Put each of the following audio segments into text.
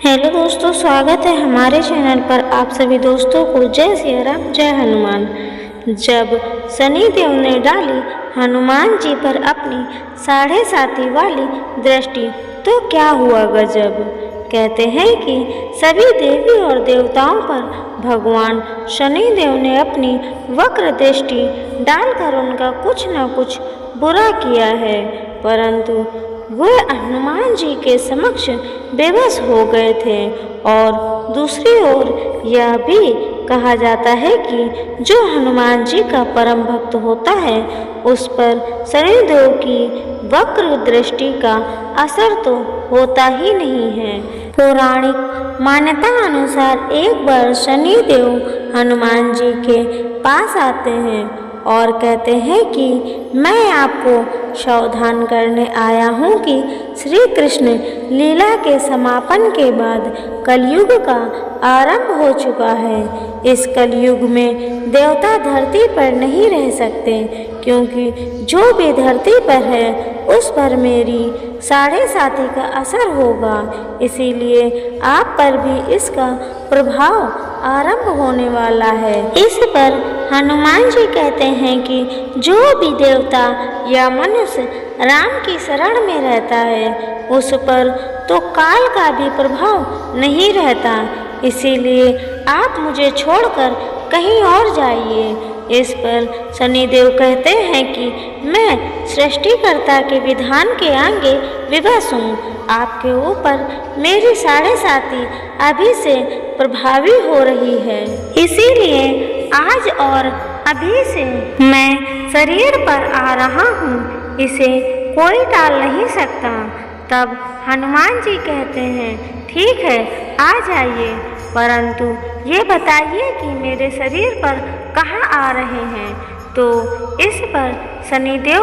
Hello दोस्तों, स्वागत है हमारे चैनल पर। आप सभी दोस्तों को जय सिया राम, जय हनुमान। जब शनिदेव ने डाली हनुमान जी पर अपनी 7.5 वाली दृष्टि तो क्या हुआ गजब। कहते हैं कि सभी देवी और देवताओं पर भगवान शनिदेव ने अपनी वक्र दृष्टि डालकर उनका कुछ न कुछ बुरा किया है, परंतु वह हनुमान जी के समक्ष बेबस हो गए थे। और दूसरी ओर यह भी कहा जाता है कि जो हनुमान जी का परम भक्त होता है उस पर शनिदेव की वक्र दृष्टि का असर तो होता ही नहीं है। पौराणिक मान्यता अनुसार एक बार शनिदेव हनुमान जी के पास आते हैं और कहते हैं कि मैं आपको सावधान करने आया हूँ कि श्री कृष्ण लीला के समापन के बाद कलयुग का आरंभ हो चुका है। इस कलयुग में देवता धरती पर नहीं रह सकते, क्योंकि जो भी धरती पर है उस पर मेरी 7.5 का असर होगा। इसीलिए आप पर भी इसका प्रभाव आरंभ होने वाला है। इस पर हनुमान जी कहते हैं कि जो भी देवता या मनुष्य राम की शरण में रहता है उस पर तो काल का भी प्रभाव नहीं रहता, इसीलिए आप मुझे छोड़कर कहीं और जाइए। इस पर शनिदेव कहते हैं कि मैं सृष्टिकर्ता के विधान के आगे विवश हूँ। आपके ऊपर मेरी 7.5 अभी से प्रभावी हो रही है, इसीलिए आज और अभी से मैं शरीर पर आ रहा हूँ, इसे कोई टाल नहीं सकता। तब हनुमान जी कहते हैं ठीक है, आ जाइए, परंतु ये बताइए कि मेरे शरीर पर कहाँ आ रहे हैं। तो इस पर शनिदेव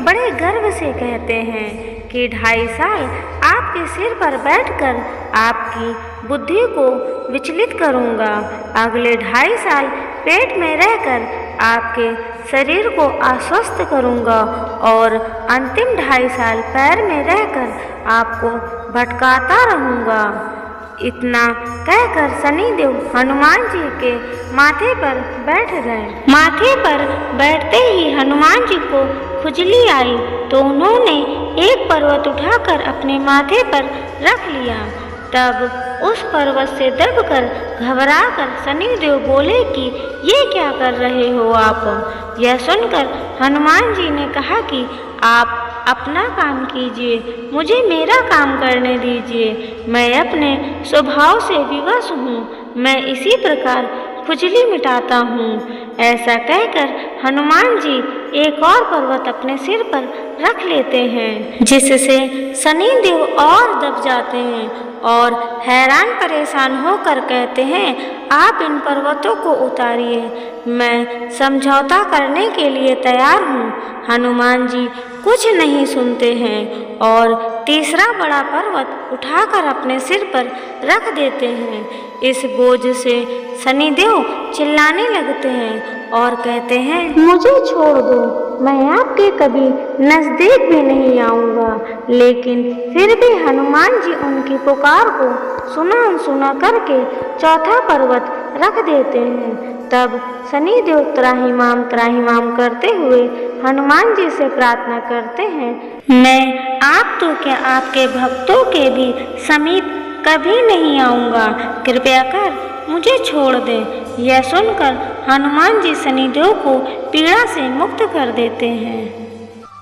बड़े गर्व से कहते हैं कि 2.5 साल आपके सिर पर बैठकर आपकी बुद्धि को विचलित करूँगा। अगले 2.5 साल पेट में रहकर आपके शरीर को आश्वस्त करूँगा और अंतिम 2.5 साल पैर में रहकर आपको भटकाता रहूँगा। इतना कहकर शनिदेव हनुमान जी के माथे पर बैठ गए। माथे पर बैठते ही हनुमान जी को खुजली आई तो उन्होंने एक पर्वत उठाकर अपने माथे पर रख लिया। तब उस पर्वत से दबकर घबराकर शनिदेव बोले कि ये क्या कर रहे हो आप। यह सुनकर हनुमान जी ने कहा कि आप अपना काम कीजिए, मुझे मेरा काम करने दीजिए। मैं अपने स्वभाव से विवश हूँ, मैं इसी प्रकार खुजली मिटाता हूँ। ऐसा कहकर हनुमान जी एक और पर्वत अपने सिर पर रख लेते हैं, जिससे शनिदेव और दब जाते हैं और हैरान परेशान होकर कहते हैं आप इन पर्वतों को उतारिए, मैं समझौता करने के लिए तैयार हूँ। हनुमान जी कुछ नहीं सुनते हैं और तीसरा बड़ा पर्वत उठाकर अपने सिर पर रख देते हैं। इस बोझ से शनिदेव चिल्लाने लगते हैं और कहते हैं मुझे छोड़ दो, मैं आपके कभी नजदीक भी नहीं आऊँगा। लेकिन फिर भी हनुमान जी उनकी पुकार को सुना अनसुना करके चौथा पर्वत रख देते हैं। तब शनिदेव त्राहिमाम करते हुए हनुमान जी से प्रार्थना करते हैं मैं आप तो क्या आपके भक्तों के भी समीप कभी नहीं आऊँगा, कृपया कर मुझे छोड़ दे। यह सुनकर हनुमान जी शनिदेव को पीड़ा से मुक्त कर देते हैं।